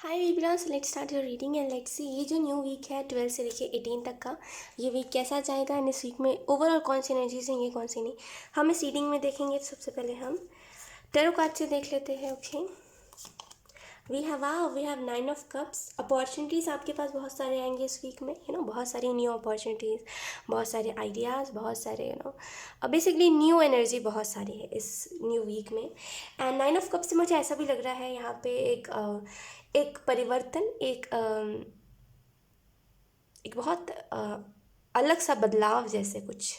हाय वीब्रास, let's start your reading and let's see ये जो न्यू वीक है 12 से लेके 18 तक का, ये वीक कैसा जाएगा एंड इस वीक में ओवरऑल कौन सी एनर्जीज हैं, ये कौन सी नहीं। हम इस रीडिंग में देखेंगे। तो सबसे पहले हम टैरो कार्ड से देख लेते हैं। Okay, we have 9 of cups. Opportunities आपके पास बहुत सारे आएंगे इस वीक में, बहुत सारी न्यू अपॉर्चुनिटीज़, बहुत सारे आइडियाज़, बहुत सारे बेसिकली न्यू एनर्जी बहुत सारी है इस न्यू वीक में। एंड 9 ऑफ कप्स से मुझे ऐसा भी लग रहा है यहाँ पे एक परिवर्तन, एक बहुत अलग सा बदलाव, जैसे कुछ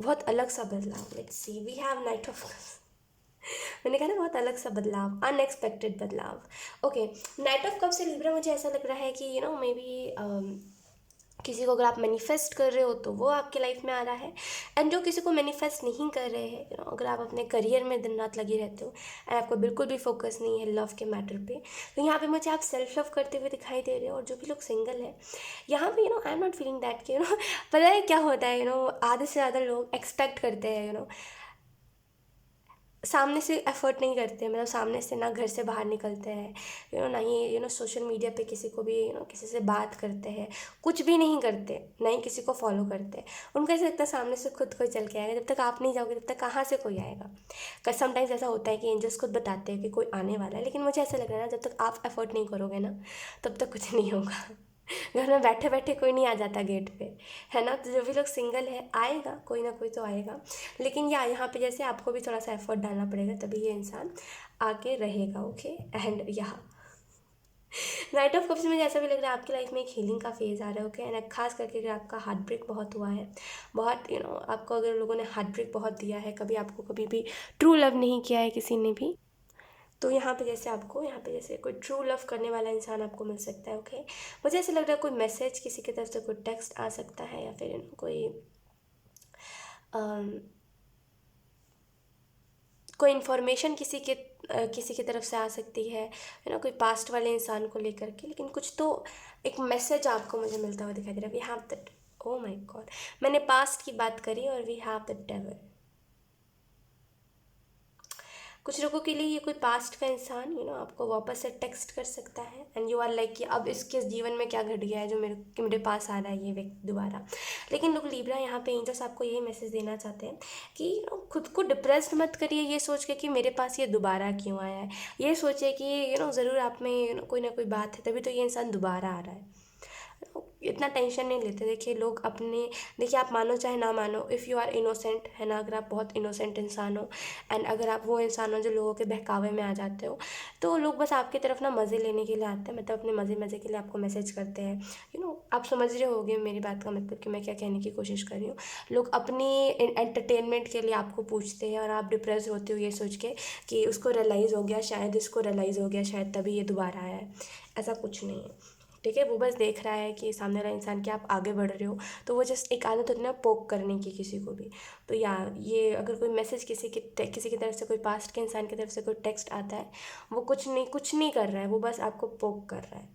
बहुत अलग सा बदलाव। Let's see, we have knight of मैंने कहा ना, बहुत अलग सा बदलाव, अनएक्सपेक्टेड बदलाव। ओके, नाइट ऑफ कप से लिब्रा मुझे ऐसा लग रहा है कि मे बी किसी को अगर आप मैनिफेस्ट कर रहे हो तो वो आपके लाइफ में आ रहा है। एंड जो किसी को मैनिफेस्ट नहीं कर रहे हैं, अगर आप अपने करियर में दिन रात लगे रहते हो एंड आपको बिल्कुल भी फोकस नहीं है लव के मैटर पे, तो यहाँ पे मुझे आप सेल्फ लव करते हुए दिखाई दे रहे हो। और जो भी लोग सिंगल है यहाँ पे, I am not feeling that कि पता है क्या होता है, आधे से ज़्यादा लोग एक्सपेक्ट करते हैं, सामने से एफर्ट नहीं करते, मतलब सामने से ना घर से बाहर निकलते हैं, ना ही सोशल मीडिया पे किसी को भी किसी से बात करते हैं, कुछ भी नहीं करते, ना ही किसी को फॉलो करते। उनको ऐसा लगता है सामने से खुद कोई चल के आएगा, जब तक आप नहीं जाओगे तब तक कहाँ से कोई आएगा। समटाइम्स ऐसा होता है कि एंजल्स खुद बताते हैं कि कोई आने वाला है, लेकिन मुझे ऐसा लग रहा है ना, जब तक आप एफर्ट नहीं करोगे ना तब तक कुछ नहीं होगा। घर में बैठे बैठे कोई नहीं आ जाता गेट पे, है ना। तो जो भी लोग सिंगल है, आएगा कोई ना कोई तो आएगा, लेकिन यहाँ पे जैसे आपको भी थोड़ा सा एफर्ट डालना पड़ेगा, तभी ये इंसान आके रहेगा। ओके, एंड यहाँ नाइट ऑफ कप्स में जैसा भी लग रहा है आपकी लाइफ में एक हीलिंग का फेज़ आ रहा है। ओके, एंड खास करके अगर आपका हार्ट ब्रेक बहुत हुआ है, बहुत आपको अगर लोगों ने हार्ट ब्रेक बहुत दिया है, कभी आपको कभी भी ट्रू लव नहीं किया है किसी ने भी, तो यहाँ पे जैसे आपको यहाँ पे जैसे कोई ट्रू लव करने वाला इंसान आपको मिल सकता है। ओके, मुझे ऐसा लग रहा है कोई मैसेज किसी की तरफ से, कोई टेक्स्ट आ सकता है, या फिर कोई इन्फॉर्मेशन किसी की तरफ से आ सकती है, कोई पास्ट वाले इंसान को लेकर के, लेकिन कुछ तो एक मैसेज आपको मुझे मिलता हुआ दिखाई दे रहा है। We have that, oh my god, मैंने पास्ट की बात करी और वी हैव द डेविल। कुछ लोगों के लिए ये कोई पास्ट का इंसान आपको वापस से टेक्स्ट कर सकता है, एंड यू आर लाइक कि अब इसके जीवन में क्या घट गया है जो मेरे पास आ रहा है ये व्यक्ति दोबारा। लेकिन लोग लिब्रा, यहाँ पे एंजल्स आपको यही मैसेज देना चाहते हैं कि खुद को डिप्रेस्ड मत करिए ये सोच के कि मेरे पास ये दोबारा क्यों आया है। ये सोचिए कि ज़रूर आप में कोई ना कोई बात है, तभी तो ये इंसान दोबारा आ रहा है। इतना टेंशन नहीं लेते। देखिए लोग अपने, देखिए आप मानो चाहे ना मानो, इफ़ यू आर इनोसेंट, है ना, अगर आप बहुत इनोसेंट इंसान हो एंड अगर आप वो इंसान हो जो लोगों के बहकावे में आ जाते हो, तो लोग बस आपकी तरफ ना मज़े लेने के लिए आते हैं, मतलब अपने मज़े मज़े के लिए आपको मैसेज करते हैं। आप समझ रहे होगे मेरी बात का मतलब कि मैं क्या कहने की कोशिश कर रही हूँ। लोग अपनी एंटरटेनमेंट के लिए आपको पूछते हैं और आप डिप्रेस होते हो ये सोच के कि उसको रियलाइज़ हो गया शायद, इसको रियलाइज़ हो गया शायद, तभी ये दोबारा आया है। ऐसा कुछ नहीं है, ठीक है। वो बस देख रहा है कि सामने वाला इंसान कि आप आगे बढ़ रहे हो, तो वो जस्ट एक आदत होती है ना पोक करने की किसी को भी। तो या ये अगर कोई मैसेज किसी की तरफ से, कोई पास्ट के इंसान की तरफ से कोई टेक्स्ट आता है, वो कुछ नहीं कर रहा है, वो बस आपको पोक कर रहा है।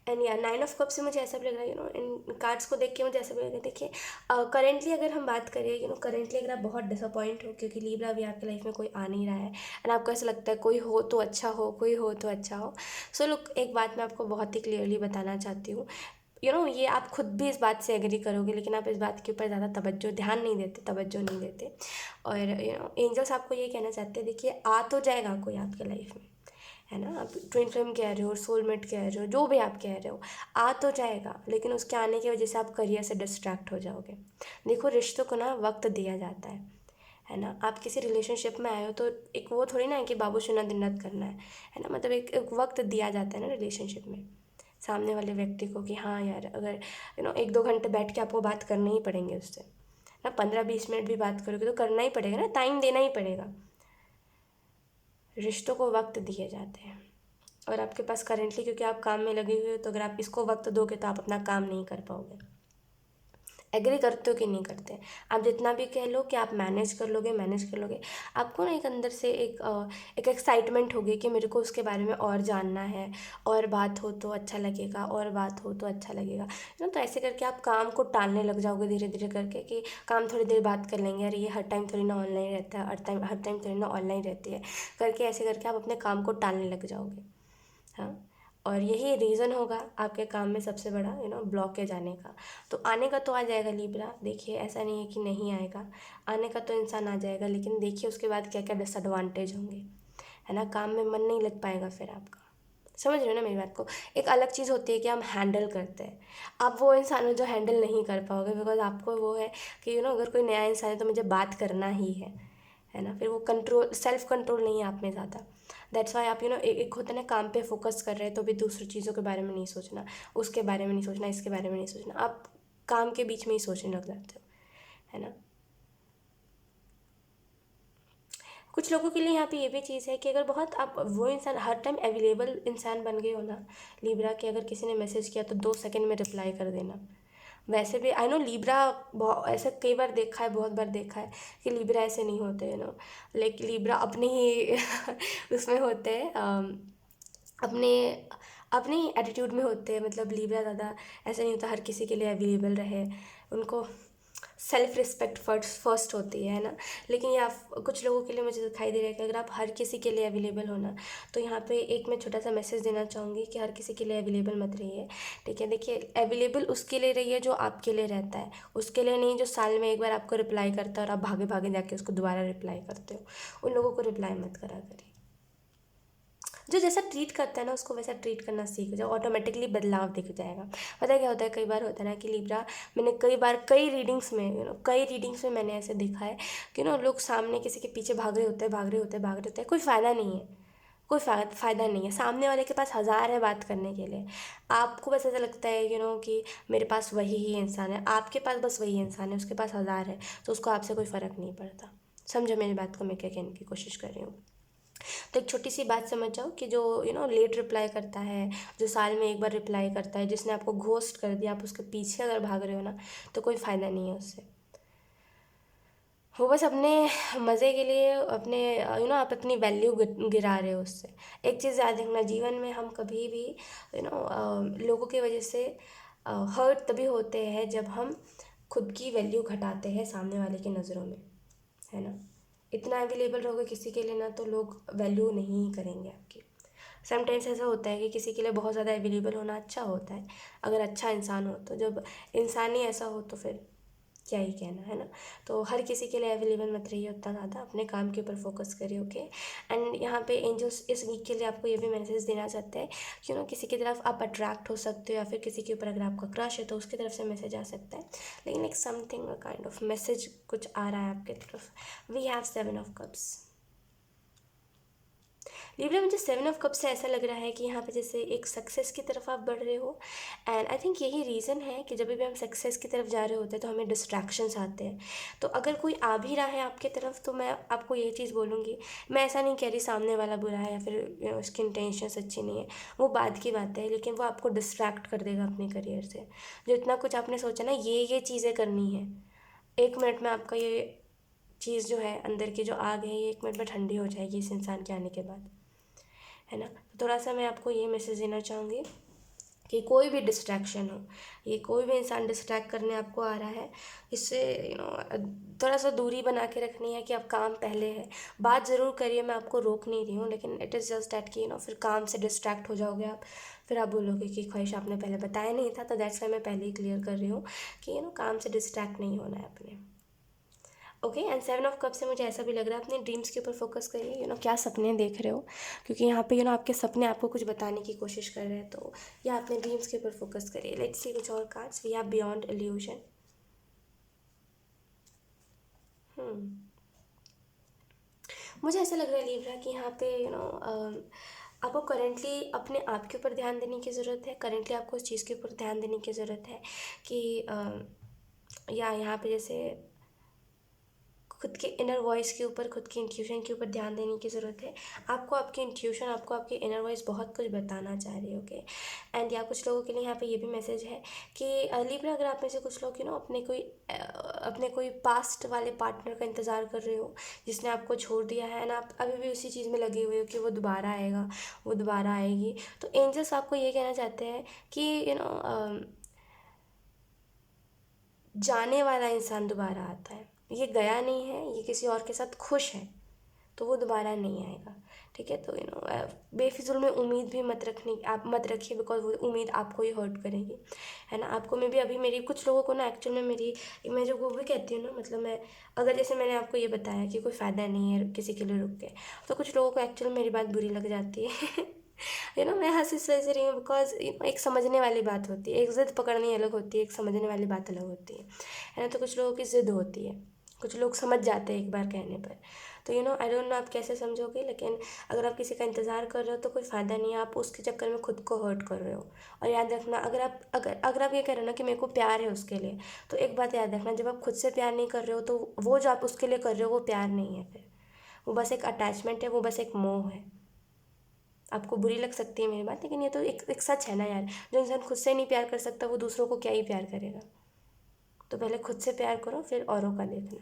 एंड या 9 ऑफ कप से मुझे ऐसा भी लग रहा है, इन कार्ड्स को देख के मुझे ऐसा भी लग रहा है। देखिए करेंटली अगर हम बात करें, करेंटली अगर आप बहुत डिसअपॉइंट हो क्योंकि लिब्रा भी आपकी लाइफ में कोई आ नहीं रहा है, एंड आपको ऐसा लगता है कोई हो तो अच्छा हो, कोई हो तो अच्छा हो। सो लुक, एक बात मैं आपको बहुत ही क्लियरली बताना चाहती हूँ, ये आप खुद भी इस बात से एग्री करोगे, लेकिन आप इस बात के ऊपर ज़्यादा ध्यान नहीं देते, तवज्जो नहीं देते। और एंजल्स आपको ये कहना चाहते हैं, देखिए आ तो जाएगा कोई आपके लाइफ में, है ना। आप ट्विन फ्लेम कह रहे हो, सोलमेट कह रहे हो, जो भी आप कह रहे हो, आ तो जाएगा, लेकिन उसके आने की वजह से आप करियर से डिस्ट्रैक्ट हो जाओगे। देखो रिश्तों को ना वक्त दिया जाता है ना। आप किसी रिलेशनशिप में आए हो तो एक वो थोड़ी ना है कि बाबू सुना दिन रात करना है ना। मतलब एक वक्त दिया जाता है ना रिलेशनशिप में सामने वाले व्यक्ति को कि हाँ यार, अगर 1-2 घंटे बैठ के आपको बात करने ही पड़ेंगे उससे ना, 15-20 मिनट भी बात करोगे तो करना ही पड़ेगा ना, टाइम देना ही पड़ेगा। रिश्तों को वक्त दिए जाते हैं, और आपके पास करेंटली क्योंकि आप काम में लगे हुए हो, तो अगर आप इसको वक्त दोगे तो आप अपना काम नहीं कर पाओगे। एग्री करते हो कि नहीं करते? आप जितना भी कह लो कि आप मैनेज कर लोगे, आपको ना एक अंदर से एक एक्साइटमेंट होगी कि मेरे को उसके बारे में और जानना है, और बात हो तो अच्छा लगेगा, और बात हो तो अच्छा लगेगा, है ना। तो ऐसे करके आप काम को टालने लग जाओगे धीरे धीरे करके, कि काम थोड़ी देर बात कर लेंगे, अरे ये हर टाइम थोड़ी ना ऑनलाइन रहता है, हर टाइम थोड़ी ना ऑनलाइन रहती है, करके ऐसे करके आप अपने काम को टालने लग जाओगे। हाँ, और यही रीज़न होगा आपके काम में सबसे बड़ा ब्लॉकेज आने का। तो आने का तो आ जाएगा लिब्रा, देखिए ऐसा नहीं है कि नहीं आएगा, आने का तो इंसान आ जाएगा, लेकिन देखिए उसके बाद क्या क्या डिसएडवांटेज होंगे, है ना। काम में मन नहीं लग पाएगा फिर आपका। समझ रहे हो ना मेरी बात को? एक अलग चीज़ होती है कि हम हैंडल करते हैं, आप वो इंसान हो जो हैंडल नहीं कर पाओगे, बिकॉज आपको वो है कि अगर कोई नया इंसान है तो मुझे बात करना ही है ना। फिर वो कंट्रोल, सेल्फ कंट्रोल नहीं है आप में ज़्यादा। दैट्स वाई आप एक होता है ना, काम पे फोकस कर रहे हैं तो भी दूसरी चीज़ों के बारे में नहीं सोचना, उसके बारे में नहीं सोचना, इसके बारे में नहीं सोचना, आप काम के बीच में ही सोचने लग जाते हो, है ना। कुछ लोगों के लिए यहाँ पे ये भी चीज़ है कि अगर बहुत आप वो इंसान हर टाइम अवेलेबल इंसान बन गए हो ना लिब्रा, कि अगर किसी ने मैसेज किया तो 2 सेकंड में रिप्लाई कर देना। वैसे भी आई नो लिब्रा बहुत ऐसा कई बार देखा है, बहुत बार देखा है कि लिब्रा ऐसे नहीं होते, लेकिन लिब्रा अपने ही उसमें होते हैं, अपने अपने ही एटीट्यूड में होते हैं। मतलब लिब्रा ज़्यादा ऐसा नहीं होता हर किसी के लिए अवेलेबल रहे, उनको सेल्फ रिस्पेक्ट फर्स्ट होती है ना। लेकिन या कुछ लोगों के लिए मुझे दिखाई दे रहा है कि अगर आप हर किसी के लिए अवेलेबल हो ना, तो यहाँ पे एक मैं छोटा सा मैसेज देना चाहूँगी कि हर किसी के लिए अवेलेबल मत रहिए, ठीक है। देखिए, अवेलेबल उसके लिए रहिए जो आपके लिए रहता है, उसके लिए नहीं जो साल में एक बार आपको रिप्लाई करता है और आप भागे भागे जाके उसको दोबारा रिप्लाई करते हो। उन लोगों को रिप्लाई मत करा करिए। जो जैसा ट्रीट करता है ना उसको वैसा ट्रीट करना सीख जाओ, ऑटोमेटिकली बदलाव दिख जाएगा। पता है क्या होता है, कई बार होता है ना कि लिब्रा, मैंने कई बार कई रीडिंग्स में मैंने ऐसे देखा है कि लोग सामने किसी के पीछे भाग रहे होते हैं, कोई फ़ायदा नहीं है, कोई फ़ायदा नहीं है। सामने वाले के पास हज़ार है बात करने के लिए, आपको बस ऐसा लगता है कि मेरे पास वही ही इंसान है, आपके पास बस वही इंसान है, उसके पास हज़ार है, तो उसको आपसे कोई फ़र्क नहीं पड़ता। समझो मेरी बात को मैं क्या कहने की कोशिश कर रही हूँ। तो एक छोटी सी बात समझ जाओ कि जो लेट रिप्लाई करता है, जो साल में एक बार रिप्लाई करता है, जिसने आपको घोस्ट कर दिया, आप उसके पीछे अगर भाग रहे हो ना, तो कोई फ़ायदा नहीं है उससे। वो बस अपने मज़े के लिए अपने आप अपनी वैल्यू गिरा रहे हो उससे। एक चीज़ याद रखना, जीवन में हम कभी भी लोगों की वजह से हर्ट तभी होते हैं जब हम खुद की वैल्यू घटाते हैं सामने वाले की नज़रों में, है ना। इतना अवेलेबल रहोगे किसी के लिए ना, तो लोग वैल्यू नहीं करेंगे आपकी। समटाइम्स ऐसा होता है कि किसी के लिए बहुत ज़्यादा अवेलेबल होना अच्छा होता है, अगर अच्छा इंसान हो तो। जब इंसान ही ऐसा हो तो फिर क्या ही कहना, है ना। तो हर किसी के लिए अवेलेबल मत रहिए उतना ज़्यादा, अपने काम के ऊपर फोकस करिए, ओके। एंड यहाँ पे एंजल्स इस वीक के लिए आपको ये भी मैसेज देना चाहते हैं कि किसी की तरफ आप अट्रैक्ट हो सकते हो, या फिर किसी के ऊपर अगर आपका क्रश है तो उसकी तरफ से मैसेज आ सकता है। लेकिन एक समथिंग काइंड ऑफ मैसेज कुछ आ रहा है आपके तरफ। We have 7 of Cups। Libra, मुझे 7 of Cups से ऐसा लग रहा है कि यहाँ पे जैसे एक सक्सेस की तरफ आप बढ़ रहे हो। एंड आई थिंक यही रीज़न है कि जब भी हम सक्सेस की तरफ जा रहे होते हैं तो हमें डिस्ट्रैक्शंस आते हैं। तो अगर कोई आ भी रहा है आपकी तरफ, तो मैं आपको ये चीज़ बोलूँगी, मैं ऐसा नहीं कह रही सामने वाला बुरा है या फिर उसकी इंटेंशंस अच्छी नहीं है, वो बाद की बात है, लेकिन वो आपको डिस्ट्रैक्ट कर देगा अपने करियर से। जो इतना कुछ आपने सोचा ना ये चीज़ें करनी है, 1 मिनट में आपका ये चीज़ जो है, अंदर की जो आग है, ये 1 मिनट में ठंडी हो जाएगी इस इंसान के आने के बाद, है ना। तो थोड़ा सा मैं आपको ये मैसेज देना चाहूँगी कि कोई भी डिस्ट्रैक्शन हो, ये कोई भी इंसान डिस्ट्रैक्ट करने आपको आ रहा है, इससे थोड़ा सा दूरी बना के रखनी है कि अब काम पहले है। बात ज़रूर करिए, मैं आपको रोक नहीं रही हूँ, लेकिन इट इज़ जस्ट डैट कि फिर काम से डिस्ट्रैक्ट हो जाओगे आप, फिर आप बोलोगे कि ख्वाहिश आपने पहले बताया नहीं था, तो दैट्स वाई मैं पहले ही क्लियर कर रही हूँ कि काम से डिस्ट्रैक्ट नहीं होना है अपने, ओके। एंड 7 of Cups से मुझे ऐसा भी लग रहा है अपने ड्रीम्स के ऊपर फोकस करिए, क्या सपने देख रहे हो, क्योंकि यहाँ पे आपके सपने आपको कुछ बताने की कोशिश कर रहे हैं, तो या अपने ड्रीम्स के ऊपर फोकस करिए। लेट्स सी कुछ और cards. We have beyond illusion. मुझे ऐसा लग रहा है लिब्रा कि यहाँ पे आपको करेंटली अपने आप के ऊपर ध्यान देने की ज़रूरत है, करेंटली आपको उस चीज़ के ऊपर ध्यान देने की ज़रूरत है कि या यहाँ पे जैसे खुद के इनर वॉइस के ऊपर, खुद की इंट्यूशन के ऊपर ध्यान देने की ज़रूरत है। आपको आपकी इंट्यूशन, आपको आपकी इनर वॉइस बहुत कुछ बताना चाह रही है, ओके। एंड या कुछ लोगों के लिए यहाँ पे ये भी मैसेज है कि लिब्रा, अगर आप में से कुछ लोग अपने कोई पास्ट वाले पार्टनर का इंतज़ार कर रहे हो जिसने आपको छोड़ दिया है, एंड आप अभी भी उसी चीज़ में लगे हुए हो कि वो दोबारा आएगा, वो दोबारा आएगी, तो एंजल्स आपको ये कहना चाहते हैं कि जाने वाला इंसान दोबारा आता है, ये गया नहीं है, ये किसी और के साथ खुश है, तो वो दोबारा नहीं आएगा, ठीक है। तो बेफिजुल में उम्मीद भी आप मत रखिए, बिकॉज वो उम्मीद आपको ही हर्ट करेगी, है ना। आपको में भी अभी मेरी कुछ लोगों को ना एक्चुअल में मैं जो वो भी कहती हूँ ना, मतलब मैं अगर जैसे मैंने आपको ये बताया कि कोई फ़ायदा नहीं है किसी के लिए रुक के, तो कुछ लोगों को एक्चुअल मेरी बात बुरी लग जाती है मैं हंस इस वजह से रही हूँ बिकॉज एक समझने वाली बात होती है, एक ज़िद पकड़नी अलग होती है, एक समझने वाली बात अलग होती है ना। तो कुछ लोगों की ज़िद होती है, कुछ लोग समझ जाते हैं एक बार कहने पर, तो आई डोंट नो आप कैसे समझोगे, लेकिन अगर आप किसी का इंतज़ार कर रहे हो तो कोई फ़ायदा नहीं है, आप उसके चक्कर में खुद को हर्ट कर रहे हो। और याद रखना, अगर आप ये कह रहे हो ना कि मेरे को प्यार है उसके लिए, तो एक बात याद रखना, जब आप खुद से प्यार नहीं कर रहे हो तो वो जो आप उसके लिए कर रहे हो वो प्यार नहीं है, फिर वो बस एक अटैचमेंट है, वो बस एक मोह है। आपको बुरी लग सकती है मेरी बात, लेकिन ये तो एक सच है ना यार। जो इंसान खुद से नहीं प्यार कर सकता वो दूसरों को क्या ही प्यार करेगा। तो पहले खुद से प्यार करो, फिर औरों का देखना,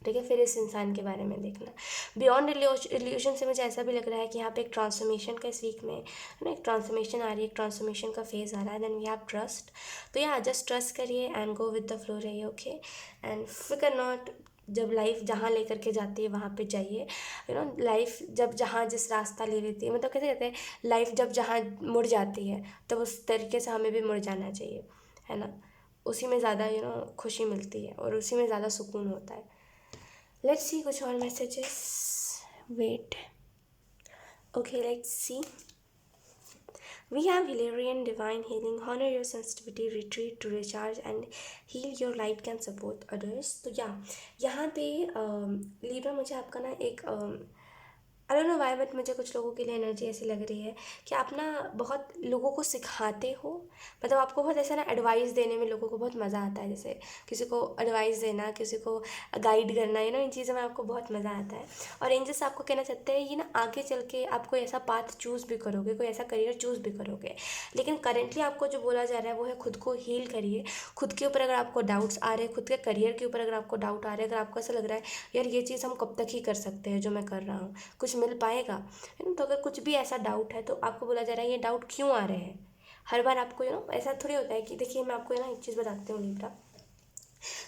ठीक है, फिर इस इंसान के बारे में देखना। बियॉन्ड रिलेशन से मुझे ऐसा भी लग रहा है कि यहाँ पे एक ट्रांसफॉर्मेशन का इस वीक में ना, एक ट्रांसफॉर्मेशन आ रही है, एक ट्रांसफॉर्मेशन का फेज़ आ रहा है। देन वी हैव ट्रस्ट, तो या जस्ट ट्रस्ट करिए and go with the flow रहिए, ओके। एंड फिकर नॉट, जब लाइफ जहाँ लेकर के जाती है वहाँ पे जाइए, लाइफ जब जहाँ जिस रास्ता ले लेती है, मतलब कैसे कहते हैं, लाइफ जब जहाँ मुड़ जाती है तब उस तरीके से हमें भी मुड़ जाना चाहिए, है ना। उसी में ज़्यादा खुशी मिलती है और उसी में ज़्यादा सुकून होता है। लेट्स सी कुछ और messages, wait, okay, let's see. We have Hilarion Divine Healing, honor your sensitivity, retreat to recharge and heal your light can support others। तो यहाँ पे लीब्रा, मुझे आपका ना एक I don't know why, but मुझे कुछ लोगों के लिए एनर्जी ऐसी लग रही है कि आप ना बहुत लोगों को सिखाते हो, मतलब आपको बहुत ऐसा ना एडवाइस देने में लोगों को बहुत मज़ा आता है, जैसे किसी को एडवाइस देना, किसी को गाइड करना, इन चीज़ों में आपको बहुत मज़ा आता है। और एंजल्स आपको कहना चाहते हैं ये ना, आगे चल के आप कोई ऐसा पाथ चूज़ भी करोगे, कोई ऐसा करियर चूज़ भी करोगे, लेकिन करेंटली आपको जो बोला जा रहा है वो है खुद को हील करिए। खुद के ऊपर अगर आपको डाउट्स आ रहे हैं, खुद के करियर के ऊपर अगर आपको डाउट आ रहे हैं, अगर आपको ऐसा लग रहा है यार ये चीज़ हम कब तक ही कर सकते हैं जो मैं कर रहा हूँ, कुछ मिल पाएगा, है ना। तो अगर कुछ भी ऐसा डाउट है तो आपको बोला जा रहा है ये डाउट क्यों आ रहे हैं। हर बार आपको ऐसा थोड़ी होता है कि, देखिए मैं आपको एक चीज़ बताती हूँ लीब्रा,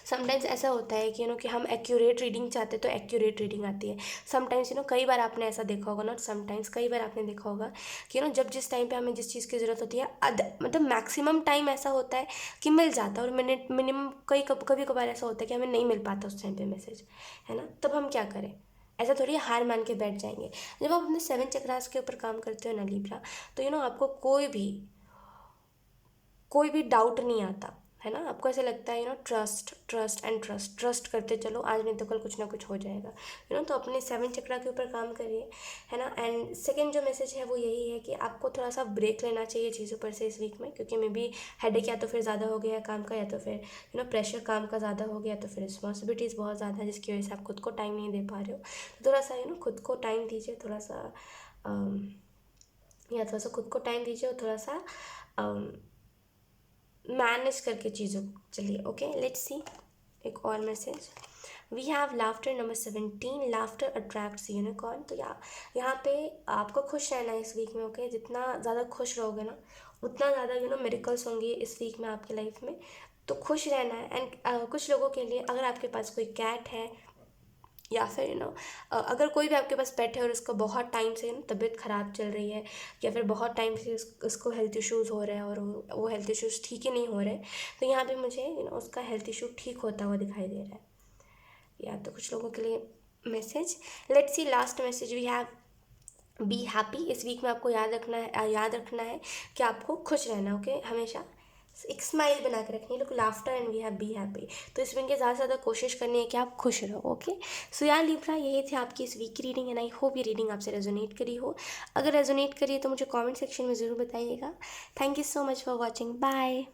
समटाइम्स ऐसा होता है कि हम एक्यूरेट रीडिंग चाहते हैं तो एक्यूरेट रीडिंग आती है। समटाइम्स कई बार आपने ऐसा देखा होगा, नॉट समटाइम्स, कई बार आपने देखा होगा कि जब जिस टाइम पे हमें जिस चीज़ की ज़रूरत होती है, मतलब मैक्सिमम टाइम ऐसा होता है कि मिल जाता है, और मिनिमम कभी कभार ऐसा होता है कि हमें नहीं मिल पाता उस टाइम पे मैसेज, है ना। तब हम क्या करें, ऐसा थोड़ी हार मान के बैठ जाएंगे। जब आप अपने 7 चक्रास के ऊपर काम करते हो ना लीब्रा, तो आपको कोई भी डाउट नहीं आता, है ना। आपको ऐसा लगता है ट्रस्ट करते चलो, आज नहीं तो कल कुछ ना कुछ हो जाएगा, तो अपने 7 चक्रा के ऊपर काम करिए, है ना। एंड सेकंड जो मैसेज है वो यही है कि आपको थोड़ा सा ब्रेक लेना चाहिए चीज़ों पर से इस वीक में, क्योंकि मे बी हेडेक या तो फिर ज़्यादा हो गया काम का, या तो फिर प्रेशर काम का ज़्यादा हो गया, तो फिर रिस्पॉन्सिबिलिटीज़ बहुत ज़्यादा है जिसकी वजह से आप खुद को टाइम नहीं दे पा रहे हो। तो थोड़ा सा खुद को टाइम दीजिए, थोड़ा सा खुद को टाइम दीजिए, और थोड़ा सा मैनेज करके चीज़ों चलिए, ओके। लेट्स सी एक और message. We have laughter number 17, laughter attracts unicorn. तो यहाँ पे आपको खुश रहना है इस वीक में, ओके। जितना ज़्यादा खुश रहोगे ना, उतना ज़्यादा मिरेकल्स होंगे इस वीक में आपके लाइफ में, तो खुश रहना है। एंड कुछ लोगों के लिए अगर आपके पास कोई कैट है, या फिर अगर कोई भी आपके पास पेट है और उसको बहुत टाइम से तबीयत ख़राब चल रही है, या फिर बहुत टाइम से उसको हेल्थ इश्यूज़ हो रहे हैं और वो हेल्थ इश्यूज़ ठीक ही नहीं हो रहे, तो यहाँ पे मुझे उसका हेल्थ इशू ठीक होता हुआ दिखाई दे रहा है। या तो कुछ लोगों के लिए message, let's see last message. We have be happy. इस वीक में आपको याद रखना है कि आपको खुश रहना, ओके। हमेशा एक स्माइल बना के रखनी है, look laughter and we have be happy. तो इस वीक के ज़्यादा से ज़्यादा कोशिश करनी है कि आप खुश रहो, ओके। सो यार लीब्रा, यही थी आपकी इस वीक की रीडिंग, एंड आई होप ये रीडिंग आपसे रेजोनेट करी हो। अगर रेजोनेट करी है तो मुझे कमेंट सेक्शन में ज़रूर बताइएगा। Thank you so much for watching, bye.